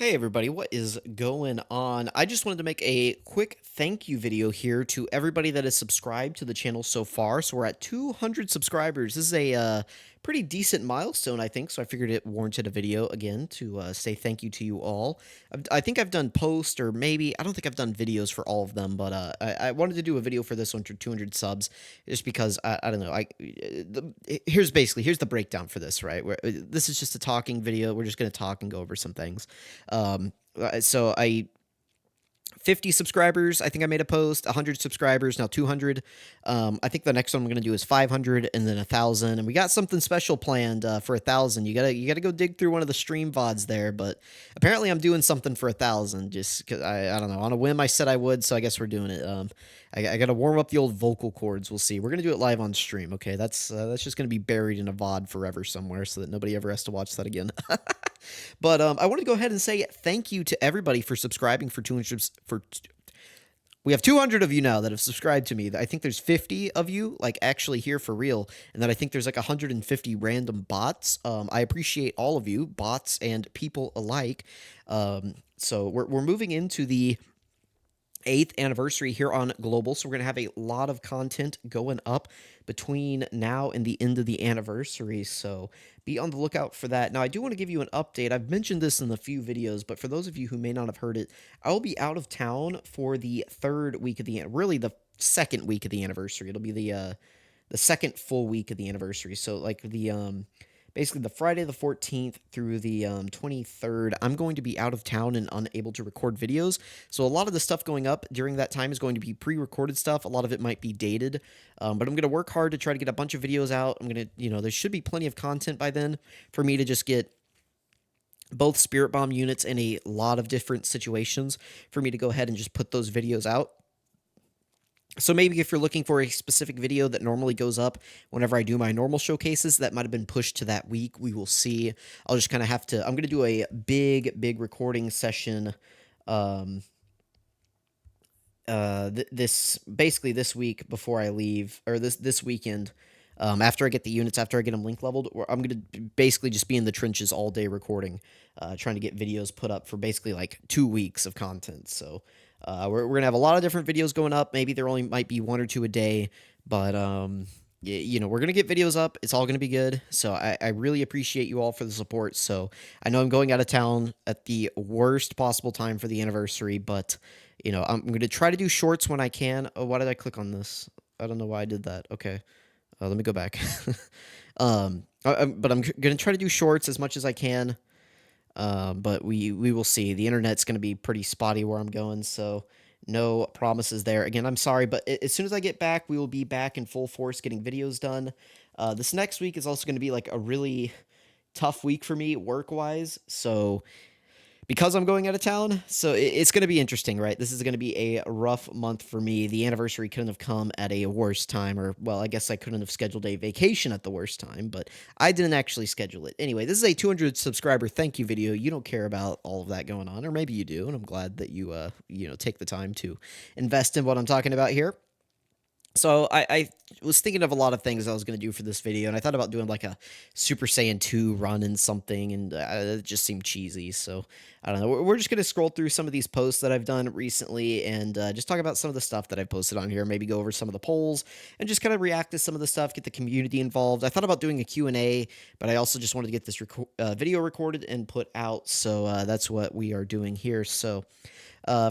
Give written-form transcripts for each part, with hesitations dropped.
Hey everybody, what is going on? I just wanted to make a quick thank you video here to everybody that has subscribed to the channel so far. So we're at 200 subscribers. This is a pretty decent milestone, I think. So I figured it warranted a video again to say thank you to you all. I think I've done posts, or maybe I don't think I've done videos for all of them, but I wanted to do a video for this one for 200 subs, just because I don't know. Here's the breakdown for this, right? This is just a talking video. We're just gonna talk and go over some things. So I 50 subscribers, I think I made a post, 100 subscribers, now 200. I think the next one I'm going to do is 500 and then 1,000. And we got something special planned for 1,000. You gotta go dig through one of the stream VODs there, but apparently I'm doing something for 1,000 just because I don't know. On a whim, I said I would, so I guess we're doing it. I got to warm up the old vocal cords. We'll see. We're going to do it live on stream, okay? That's just going to be buried in a VOD forever somewhere so that nobody ever has to watch that again. But I want to go ahead and say thank you to everybody for subscribing for 200 we have 200 of you now that have subscribed to me. I think there's 50 of you like actually here for real, and then I think there's like 150 random bots. I appreciate all of you, bots and people alike. So we're moving into the 8th anniversary here on Global, so we're going to have a lot of content going up between now and the end of the anniversary, so be on the lookout for that. Now, I do want to give you an update. I've mentioned this in a few videos, but for those of you who may not have heard it, I will be out of town for the 3rd week of the, really the 2nd week of the anniversary. It'll be the second full week of the anniversary, so like the basically the Friday the 14th through the 23rd, I'm going to be out of town and unable to record videos. So a lot of the stuff going up during that time is going to be pre-recorded stuff. A lot of it might be dated, but I'm going to work hard to try to get a bunch of videos out. I'm going to, there should be plenty of content by then for me to just get both Spirit Bomb units in a lot of different situations for me to go ahead and just put those videos out. So maybe if you're looking for a specific video that normally goes up whenever I do my normal showcases, that might have been pushed to that week. We will see. I'll just kind of have to, I'm going to do a big recording session basically this week before I leave, or this weekend, after I get the units, after I get them link leveled. I'm going to basically just be in the trenches all day recording, trying to get videos put up for basically like 2 weeks of content. So we're going to have a lot of different videos going up. Maybe there only might be 1 or 2 a day, but we're going to get videos up. It's all going to be good. So I really appreciate you all for the support. So I know I'm going out of town at the worst possible time for the anniversary, but I'm going to try to do shorts when I can. Oh, why did I click on this? I don't know why I did that. Okay. Let me go back. But I'm going to try to do shorts as much as I can. But we will see. The internet's going to be pretty spotty where I'm going, so no promises there. Again, I'm sorry, but as soon as I get back, we will be back in full force getting videos done. This next week is also going to be like a really tough week for me work-wise, so because I'm going out of town, so it's going to be interesting, right? This is going to be a rough month for me. The anniversary couldn't have come at a worse time, or, well, I guess I couldn't have scheduled a vacation at the worst time, but I didn't actually schedule it. Anyway, this is a 200 subscriber thank you video. You don't care about all of that going on, or maybe you do, and I'm glad that you, take the time to invest in what I'm talking about here. So I was thinking of a lot of things I was going to do for this video, and I thought about doing like a Super Saiyan 2 run in something, and it just seemed cheesy. So I don't know. We're just going to scroll through some of these posts that I've done recently and just talk about some of the stuff that I've posted on here, maybe go over some of the polls and just kind of react to some of the stuff, get the community involved. I thought about doing a Q&A, but I also just wanted to get this video recorded and put out, so that's what we are doing here. So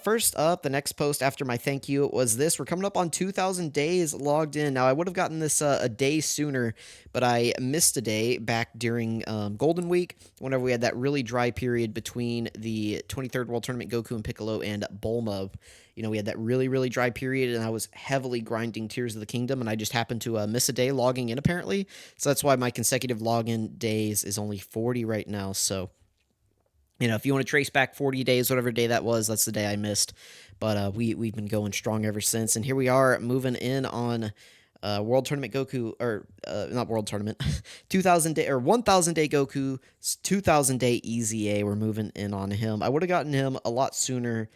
first up, the next post after my thank you was this. We're coming up on 2,000 days logged in. Now, I would have gotten this a day sooner, but I missed a day back during Golden Week, whenever we had that really dry period between the 23rd World Tournament Goku and Piccolo and Bulma. We had that really dry period, and I was heavily grinding Tears of the Kingdom, and I just happened to miss a day logging in, apparently. So that's why my consecutive login days is only 40 right now, so if you want to trace back 40 days, whatever day that was, that's the day I missed. But we've been going strong ever since. And here we are moving in on World Tournament Goku, or not World Tournament, 2,000 day or 1,000 day Goku, 2,000 day EZA. We're moving in on him. I would have gotten him a lot sooner,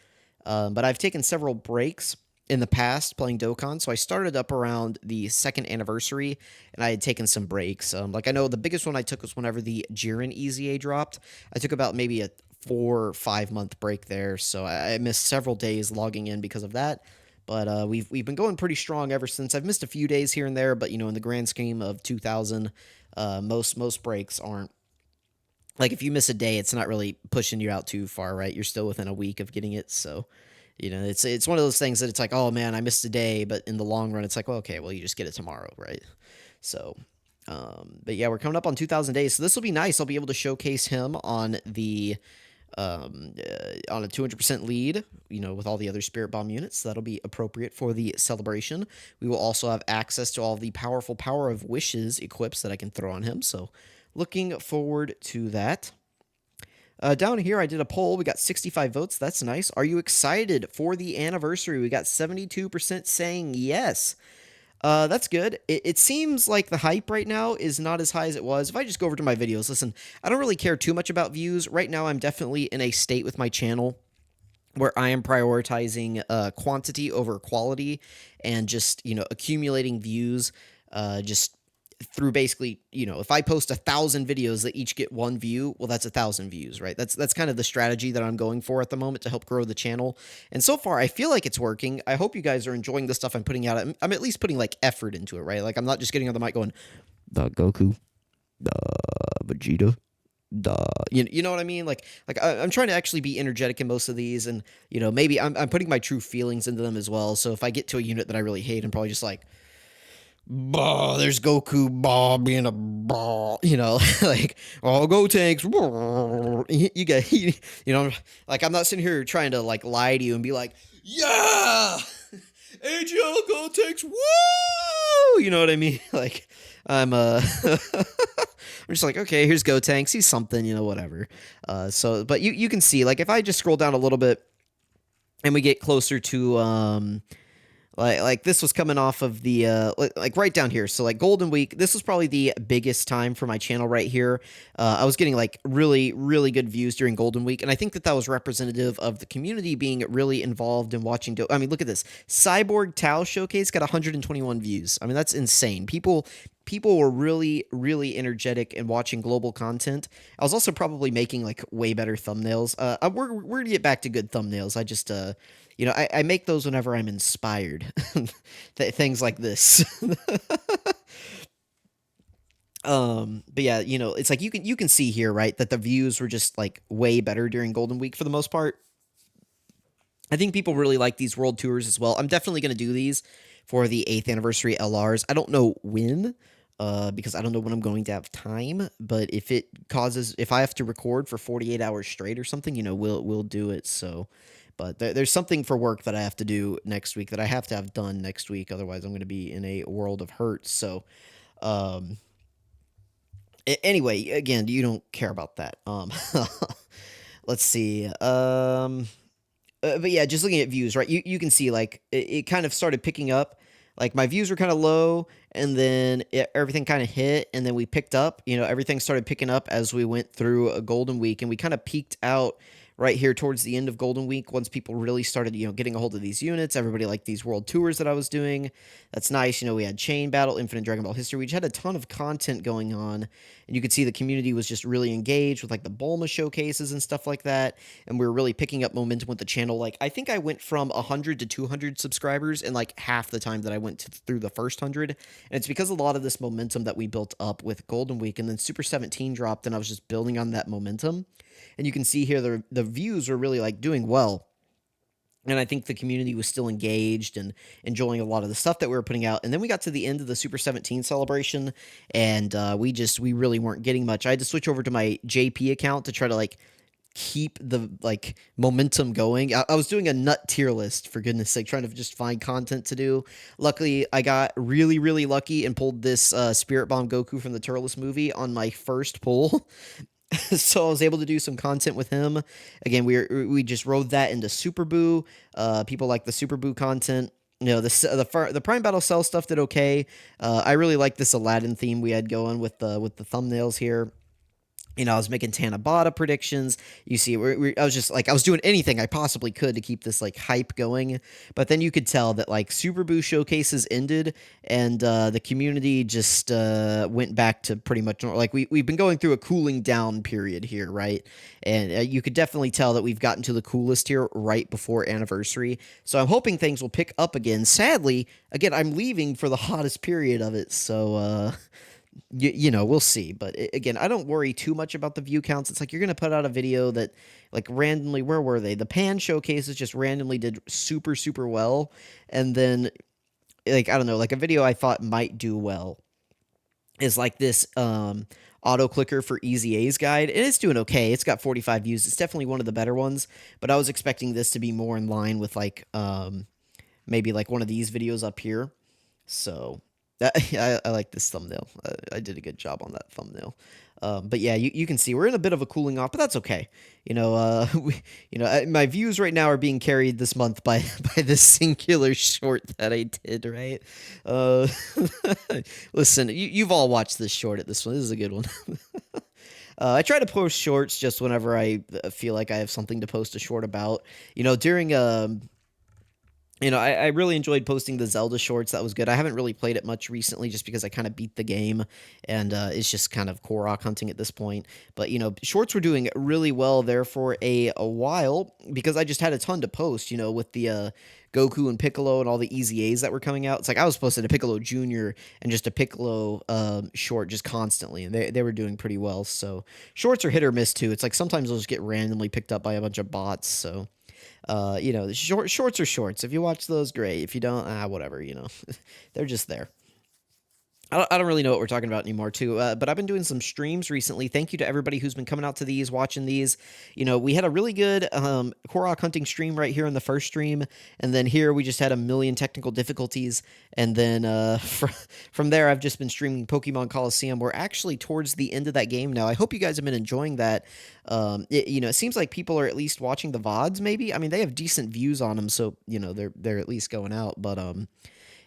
but I've taken several breaks in the past playing Dokkan, so I started up around the 2nd anniversary, and I had taken some breaks. Like, I know the biggest one I took was whenever the Jiren EZA dropped. I took about maybe a 4 or 5 month break there, so I missed several days logging in because of that. But we've been going pretty strong ever since. I've missed a few days here and there, but in the grand scheme of 2,000, most breaks aren't like if you miss a day, it's not really pushing you out too far, right? You're still within a week of getting it, so it's one of those things that it's like, oh man, I missed a day, but in the long run, it's like, well, okay, well, you just get it tomorrow, right? So, but yeah, we're coming up on 2,000 days, so this will be nice. I'll be able to showcase him on a 200% lead, with all the other Spirit Bomb units. So that'll be appropriate for the celebration. We will also have access to all the powerful Power of Wishes equips that I can throw on him. So looking forward to that. Down here, I did a poll. We got 65 votes. That's nice. Are you excited for the anniversary? We got 72% saying yes. That's good. It seems like the hype right now is not as high as it was. If I just go over to my videos, listen, I don't really care too much about views. Right now, I'm definitely in a state with my channel where I am prioritizing quantity over quality and just, accumulating views just through basically, if I post 1,000 videos that each get 1 view, well, that's 1,000 views, right? That's kind of the strategy that I'm going for at the moment to help grow the channel. And so far, I feel like it's working. I hope you guys are enjoying the stuff I'm putting out. I'm at least putting like effort into it, right? Like I'm not just getting on the mic going, the Goku, the Vegeta. You know what I mean? I'm trying to actually be energetic in most of these, and maybe I'm putting my true feelings into them as well. So if I get to a unit that I really hate, I'm probably just like, bah, there's Goku, bah, being a bah, like, oh, go tanks, you get, like, I'm not sitting here trying to, like, lie to you and be like, yeah, AGL, go tanks, woo, you know what I mean? Like, I'm just like, okay, here's Go Tanks, he's something, whatever. But you can see, like, if I just scroll down a little bit and we get closer to, like this was coming off of the like right down here. So like Golden Week, this was probably the biggest time for my channel right here. I was getting like really, really good views during Golden Week, and I think that was representative of the community being really involved in watching. I mean, look at this Cyborg Tao showcase got 121 views. I mean, that's insane. People were really, really energetic in watching global content. I was also probably making like way better thumbnails. We're gonna get back to good thumbnails. I just I make those whenever I'm inspired. Things like this. But yeah, it's like you can see here, right, that the views were just like way better during Golden Week for the most part. I think people really like these world tours as well. I'm definitely going to do these for the 8th anniversary LRs. I don't know when, because I don't know when I'm going to have time. But if I have to record for 48 hours straight or something, we'll do it. So, but there's something for work that I have to do next week that I have to have done next week. Otherwise, I'm going to be in a world of hurt. So, anyway, again, you don't care about that. Let's see. But yeah, just looking at views, right? You can see like it kind of started picking up. Like my views were kind of low, and then everything kind of hit, and then we picked up. Everything started picking up as we went through a Golden Week, and we kind of peaked out right here towards the end of Golden Week once people really started, getting a hold of these units. Everybody liked these world tours that I was doing. That's nice. We had Chain Battle, Infinite Dragon Ball History. We just had a ton of content going on, and you could see the community was just really engaged with like the Bulma showcases and stuff like that, and we were really picking up momentum with the channel. Like I think I went from 100 to 200 subscribers in like half the time that I went through the first 100, and it's because a lot of this momentum that we built up with Golden Week, and then Super 17 dropped, and I was just building on that momentum. And you can see here the views are really like doing well. And I think the community was still engaged and enjoying a lot of the stuff that we were putting out. And then we got to the end of the Super 17 celebration, and we really weren't getting much. I had to switch over to my JP account to try to like keep the like momentum going. I was doing a nut tier list, for goodness sake, trying to just find content to do. Luckily, I got really, really lucky and pulled this Spirit Bomb Goku from the Turles movie on my first pull. So I was able to do some content with him. Again, we just rode that into Super Boo. People like the Super Boo content. The Prime Battle Cell stuff did okay. I really like this Aladdin theme we had going with the thumbnails here. I was making Tanabata predictions. You see, I was just like, I was doing anything I possibly could to keep this like hype going. But then you could tell that like Super Boo showcases ended, and the community just went back to pretty much like we've been going through a cooling down period here, right? And you could definitely tell that we've gotten to the coolest here right before anniversary. So I'm hoping things will pick up again. Sadly, again, I'm leaving for the hottest period of it, so we'll see. But again, I don't worry too much about the view counts. It's like you're gonna put out a video that like randomly, where were they? The pan showcases just randomly did super super well, and then like I don't know, like a video I thought might do well is like this auto clicker for Easy A's guide, and it's doing okay. It's got 45 views. It's definitely one of the better ones, but I was expecting this to be more in line with like maybe like one of these videos up here. So I like this thumbnail. I did a good job on that thumbnail. But yeah, you can see we're in a bit of a cooling off, but that's okay. My views right now are being carried this month by by this singular short that I did. Right? Uh, Listen, you've all watched this short at this one. This is a good one. I try to post shorts just whenever I feel like I have something to post a short about. During I really enjoyed posting the Zelda shorts. That was good. I haven't really played it much recently just because I kind of beat the game and it's just kind of Korok hunting at this point. But, shorts were doing really well there for a while because I just had a ton to post, with the Goku and Piccolo and all the Easy A's that were coming out. It's like I was posting a Piccolo Jr. and just a Piccolo short just constantly, and they were doing pretty well. So shorts are hit or miss too. It's like sometimes they'll just get randomly picked up by a bunch of bots. So the shorts are shorts. If you watch those, great. If you don't, whatever. They're just there. I don't really know what we're talking about anymore, too. But I've been doing some streams recently. Thank you to everybody who's been coming out to these, watching these. We had a really good Korok hunting stream right here in the first stream, and then here we just had a million technical difficulties. And then from there, I've just been streaming Pokemon Coliseum. We're actually towards the end of that game now. I hope you guys have been enjoying that. It seems like people are at least watching the VODs. Maybe, I mean, they have decent views on them, so they're at least going out. But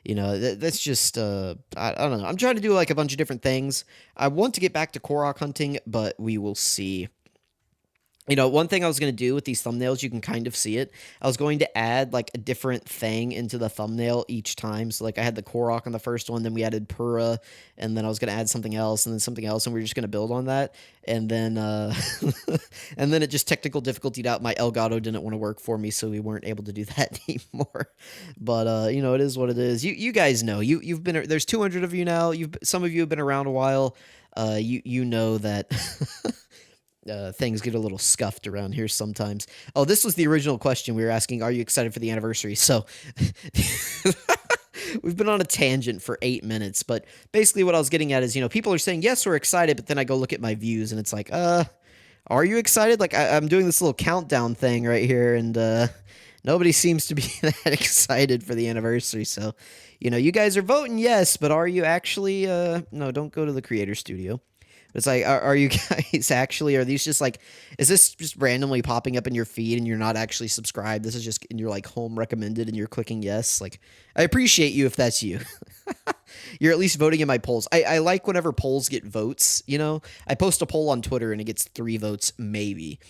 that's just I don't know. I'm trying to do like a bunch of different things. I want to get back to Korok hunting, but we will see. One thing I was going to do with these thumbnails, you can kind of see it. I was going to add like a different thing into the thumbnail each time. So like I had the Korok on the first one, then we added Pura, and then I was going to add something else and then something else, and we are just going to build on that. And then and then it just technical difficultyed out. My Elgato didn't want to work for me, so we weren't able to do that anymore. But it is what it is. You guys know. You've been there's 200 of you now. Some of you have been around a while. You know that things get a little scuffed around here sometimes. Oh, this was the original question we were asking. Are you excited for the anniversary? So we've been on a tangent for 8 minutes, but basically what I was getting at is, people are saying, yes, we're excited, but then I go look at my views and it's like, are you excited? Like I'm doing this little countdown thing right here and, nobody seems to be that excited for the anniversary. So, you guys are voting yes, but are you actually, no, don't go to the creator studio. It's like, are you guys actually, are these just like, is this just randomly popping up in your feed and you're not actually subscribed? This is just in your like home recommended and you're clicking yes. Like, I appreciate you if that's you. You're at least voting in my polls. I like whenever polls get votes, I post a poll on Twitter and it gets 3 votes, maybe.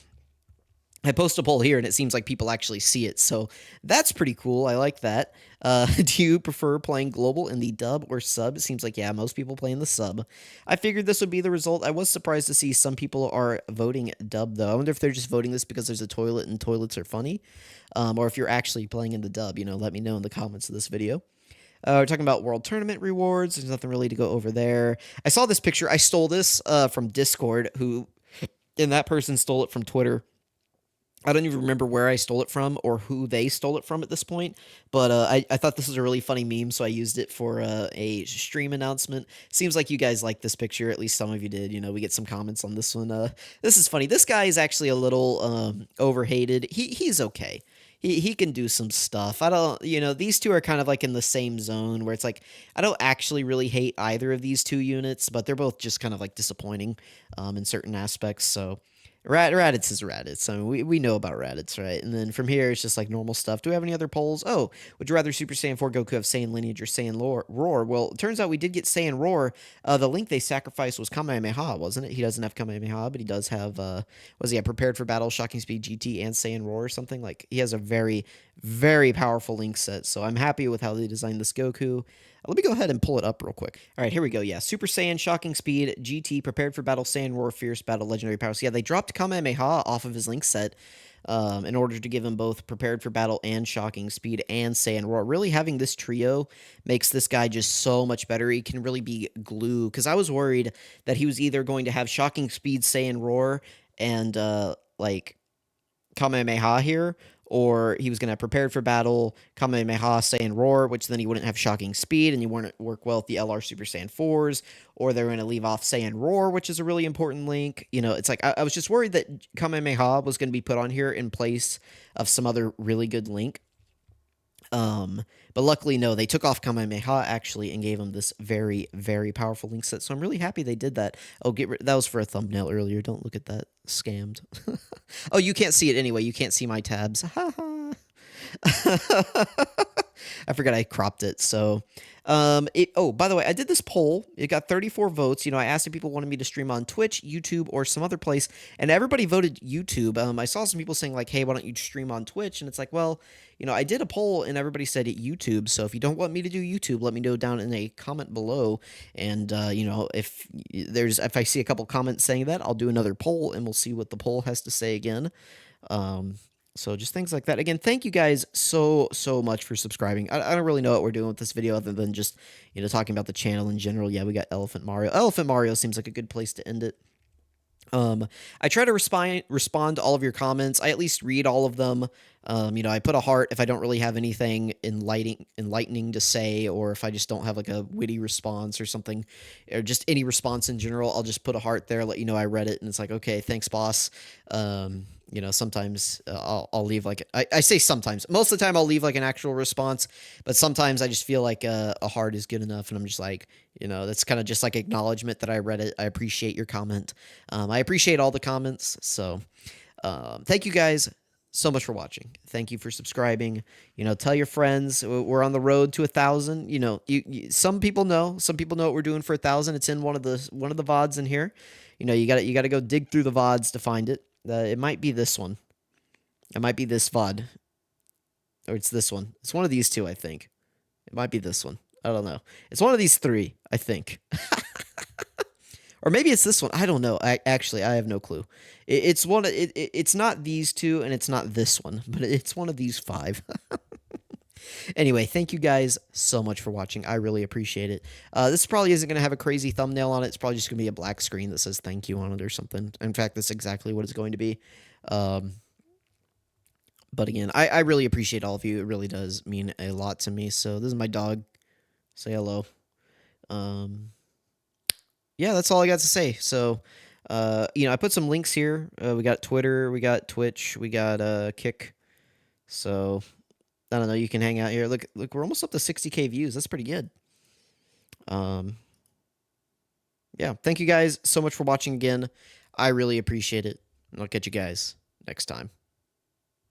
I post a poll here and it seems like people actually see it. So that's pretty cool. I like that. Do you prefer playing global in the dub or sub? It seems like, yeah, most people play in the sub. I figured this would be the result. I was surprised to see some people are voting dub, though. I wonder if they're just voting this because there's a toilet and toilets are funny. Or if you're actually playing in the dub, let me know in the comments of this video. We're talking about World Tournament rewards. There's nothing really to go over there. I saw this picture. I stole this from Discord, and that person stole it from Twitter. I don't even remember where I stole it from or who they stole it from at this point, but I thought this was a really funny meme, so I used it for a stream announcement. Seems like you guys like this picture, at least some of you did. We get some comments on this one. This is funny. This guy is actually a little overhated. He's okay. He can do some stuff. I don't, these two are kind of like in the same zone where it's like, I don't actually really hate either of these two units, but they're both just kind of like disappointing in certain aspects, so... Raditz is Raditz. I mean, we know about Raditz, right? And then from here, it's just like normal stuff. Do we have any other polls? Oh, would you rather Super Saiyan 4 Goku have Saiyan lineage or Saiyan roar? Well, it turns out we did get Saiyan roar. The link they sacrificed was Kamehameha, wasn't it? He doesn't have Kamehameha, but he does have, was he prepared for battle, shocking speed, GT, and Saiyan roar or something? Like, he has a very, very powerful link set. So I'm happy with how they designed this Goku. Let me go ahead and pull it up real quick. All right, here we go. Yeah, Super Saiyan, Shocking Speed, GT, Prepared for Battle, Saiyan Roar, Fierce Battle, Legendary Power. So yeah, they dropped Kamehameha off of his link set in order to give him both Prepared for Battle and Shocking Speed and Saiyan Roar. Really having this trio makes this guy just so much better. He can really be glue, because I was worried that he was either going to have Shocking Speed, Saiyan Roar, and like Kamehameha here, or he was going to have Prepared for Battle, Kamehameha, Saiyan Roar, which then he wouldn't have Shocking Speed, and he wouldn't work well with the LR Super Saiyan 4s, or they're going to leave off Saiyan Roar, which is a really important link. You know, it's like, I was just worried that Kamehameha was going to be put on here in place of some other really good link. But luckily, no, they took off Kamehameha actually and gave him this very, very powerful link set. So I'm really happy they did that. Oh, that was for a thumbnail earlier. Don't look at that. Scammed. Oh, you can't see it anyway. You can't see my tabs. Haha. I forgot I cropped it. So, oh, by the way, I did this poll. It got 34 votes. You know, I asked if people wanted me to stream on Twitch, YouTube, or some other place, and everybody voted YouTube. I saw some people saying like, "Hey, why don't you stream on Twitch?" And it's like, well, you know, I did a poll and everybody said YouTube. So if you don't want me to do YouTube, let me know down in a comment below. And you know, if I see a couple comments saying that, I'll do another poll and we'll see what the poll has to say again. So just things like that. Again, thank you guys so much for subscribing. I don't really know what we're doing with this video other than just, you know, talking about the channel in general. Yeah, we got Elephant Mario. Elephant Mario seems like a good place to end it. I try to respond to all of your comments. I at least read all of them. You know, I put a heart if I don't really have anything enlightening to say, or if I just don't have like a witty response or something, or just any response in general. I'll just put a heart there, let you know I read it, and it's like, okay, thanks, boss. You know, sometimes I'll leave like I say sometimes. Most of the time I'll leave like an actual response, but sometimes I just feel like a heart is good enough, and I'm just like, you know, that's kind of just like acknowledgement that I read it. I appreciate your comment. I appreciate all the comments. So thank you guys so much for watching. Thank you for subscribing. You know, tell your friends. We're on the road to 1,000. You know, some people know. Some people know what we're doing for 1,000. It's in one of the VODs in here. You know, you got to go dig through the VODs to find it. It might be this one. It might be this VOD. Or it's this one. It's one of these two, I think. It might be this one. I don't know. It's one of these three, I think. Or maybe it's this one. I don't know. Actually, I have no clue. It's one. It's not these two, and it's not this one, but it's one of these 5. Anyway, thank you guys so much for watching. I really appreciate it. This probably isn't going to have a crazy thumbnail on it. It's probably just going to be a black screen that says thank you on it or something. In fact, that's exactly what it's going to be. But again, I really appreciate all of you. It really does mean a lot to me. So this is my dog. Say hello. Yeah, that's all I got to say. So, you know, I put some links here. We got Twitter, we got Twitch, we got Kick. So, I don't know. You can hang out here. Look, we're almost up to 60K views. That's pretty good. Yeah, thank you guys so much for watching again. I really appreciate it. And I'll catch you guys next time.